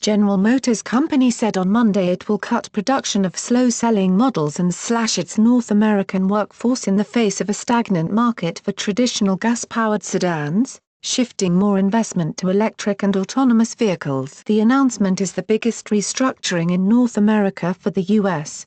General Motors Company said on Monday it will cut production of slow-selling models and slash its North American workforce in the face of a stagnant market for traditional gas-powered sedans, shifting more investment to electric and autonomous vehicles. The announcement is the biggest restructuring in North America for the U.S.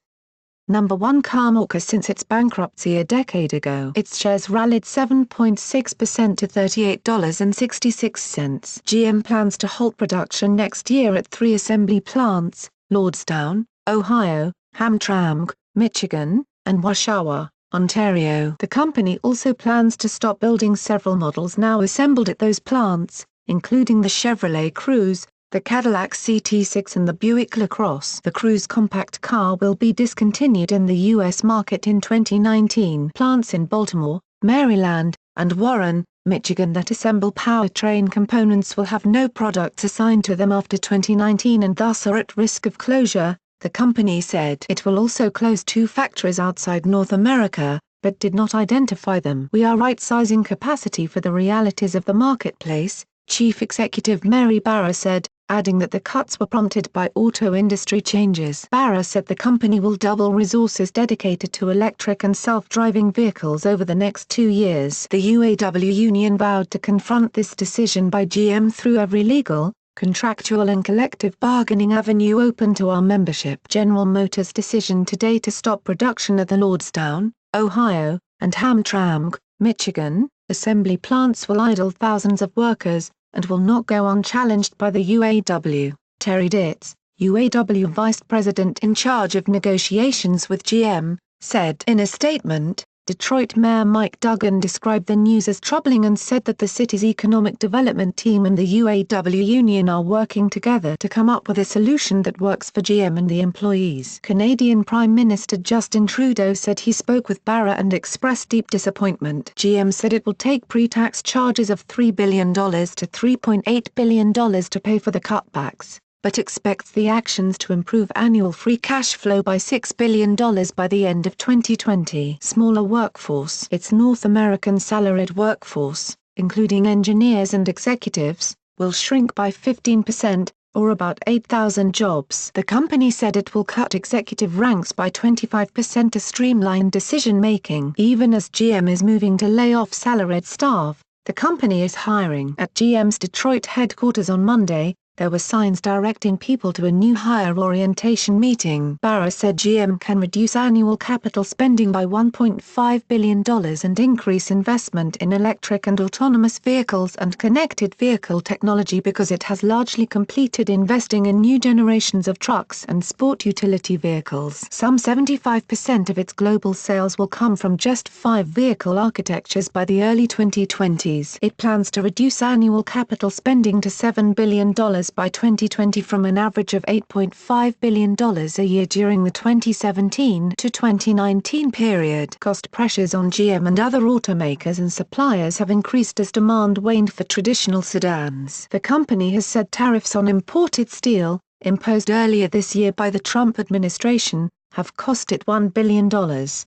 number one carmaker since its bankruptcy a decade ago. Its shares rallied 7.6% to $38.66. GM plans to halt production next year at 3 assembly plants, Lordstown, Ohio, Hamtramck, Michigan, and Oshawa, Ontario. The company also plans to stop building several models now assembled at those plants, including the Chevrolet Cruze, the Cadillac CT6 and the Buick LaCrosse. The Cruze compact car will be discontinued in the U.S. market in 2019. Plants in Baltimore, Maryland, and Warren, Michigan that assemble powertrain components will have no products assigned to them after 2019 and thus are at risk of closure, the company said. It will also close 2 factories outside North America, but did not identify them. "We are right-sizing capacity for the realities of the marketplace," Chief Executive Mary Barra said, adding that the cuts were prompted by auto industry changes. Barra said the company will double resources dedicated to electric and self-driving vehicles over the next 2 years. The UAW union vowed to confront this decision by GM through every legal, contractual and collective bargaining avenue open to our membership. General Motors' decision today to stop production at the Lordstown, Ohio, and Hamtramck, Michigan, assembly plants will idle thousands of workers, and will not go unchallenged by the UAW. Terry Ditz, UAW vice president in charge of negotiations with GM, said in a statement, Detroit Mayor Mike Duggan described the news as troubling and said that the city's economic development team and the UAW union are working together to come up with a solution that works for GM and the employees. Canadian Prime Minister Justin Trudeau said he spoke with Barra and expressed deep disappointment. GM said it will take pre-tax charges of $3 billion to $3.8 billion to pay for the cutbacks, but expects the actions to improve annual free cash flow by $6 billion by the end of 2020. Smaller workforce. Its North American salaried workforce, including engineers and executives, will shrink by 15%, or about 8,000 jobs. The company said it will cut executive ranks by 25% to streamline decision-making. Even as GM is moving to lay off salaried staff, the company is hiring. At GM's Detroit headquarters on Monday, there were signs directing people to a new hire orientation meeting. Barra said GM can reduce annual capital spending by $1.5 billion and increase investment in electric and autonomous vehicles and connected vehicle technology because it has largely completed investing in new generations of trucks and sport utility vehicles. Some 75% of its global sales will come from just 5 vehicle architectures by the early 2020s. It plans to reduce annual capital spending to $7 billion by 2020 from an average of $8.5 billion a year during the 2017 to 2019 period. Cost pressures on GM and other automakers and suppliers have increased as demand waned for traditional sedans. The company has said tariffs on imported steel, imposed earlier this year by the Trump administration, have cost it $1 billion.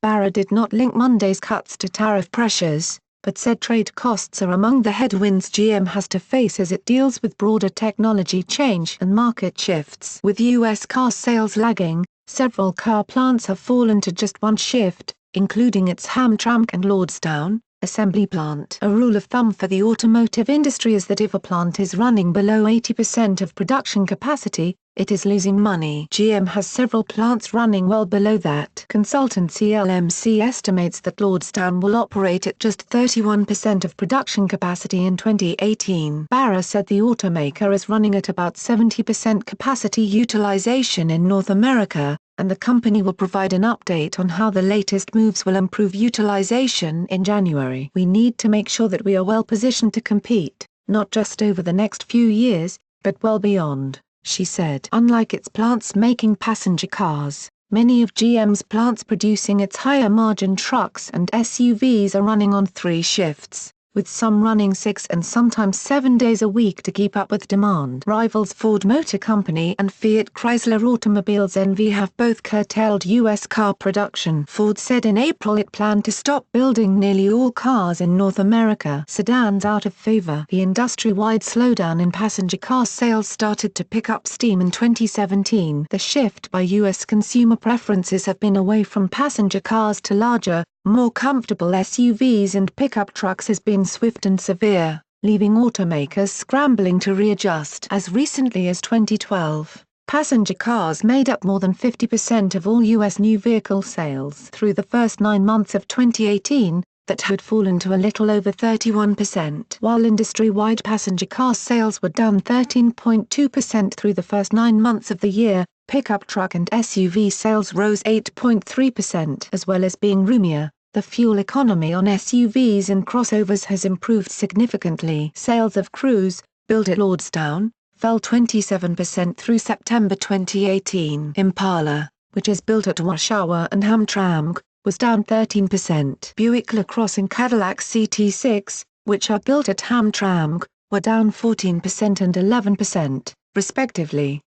Barra did not link Monday's cuts to tariff pressures, but said trade costs are among the headwinds GM has to face as it deals with broader technology change and market shifts. With U.S. car sales lagging, several car plants have fallen to just 1 shift, including its Hamtramck and Lordstown assembly plant. A rule of thumb for the automotive industry is that if a plant is running below 80% of production capacity, it is losing money. GM has several plants running well below that. Consultancy LMC estimates that Lordstown will operate at just 31% of production capacity in 2018. Barra said the automaker is running at about 70% capacity utilization in North America, and the company will provide an update on how the latest moves will improve utilization in January. "We need to make sure that we are well positioned to compete, not just over the next few years, but well beyond," she said. Unlike its plants making passenger cars, many of GM's plants producing its higher-margin trucks and SUVs are running on 3 shifts, with some running 6 and sometimes 7 days a week to keep up with demand. Rivals Ford Motor Company and Fiat Chrysler Automobiles NV have both curtailed U.S. car production. Ford said in April it planned to stop building nearly all cars in North America. Sedans out of favor. The industry-wide slowdown in passenger car sales started to pick up steam in 2017. The shift by U.S. consumer preferences have been away from passenger cars to larger, more comfortable SUVs and pickup trucks has been swift and severe, leaving automakers scrambling to readjust. As recently as 2012, passenger cars made up more than 50% of all U.S. new vehicle sales. Through the first 9 months of 2018, that had fallen to a little over 31%. While industry-wide passenger car sales were down 13.2% through the first 9 months of the year, pickup truck and SUV sales rose 8.3%. As well as being roomier, the fuel economy on SUVs and crossovers has improved significantly. Sales of Cruise, built at Lordstown, fell 27% through September 2018. Impala, which is built at Oshawa and Hamtramck, was down 13%. Buick LaCrosse and Cadillac CT6, which are built at Hamtramck, were down 14% and 11%, respectively.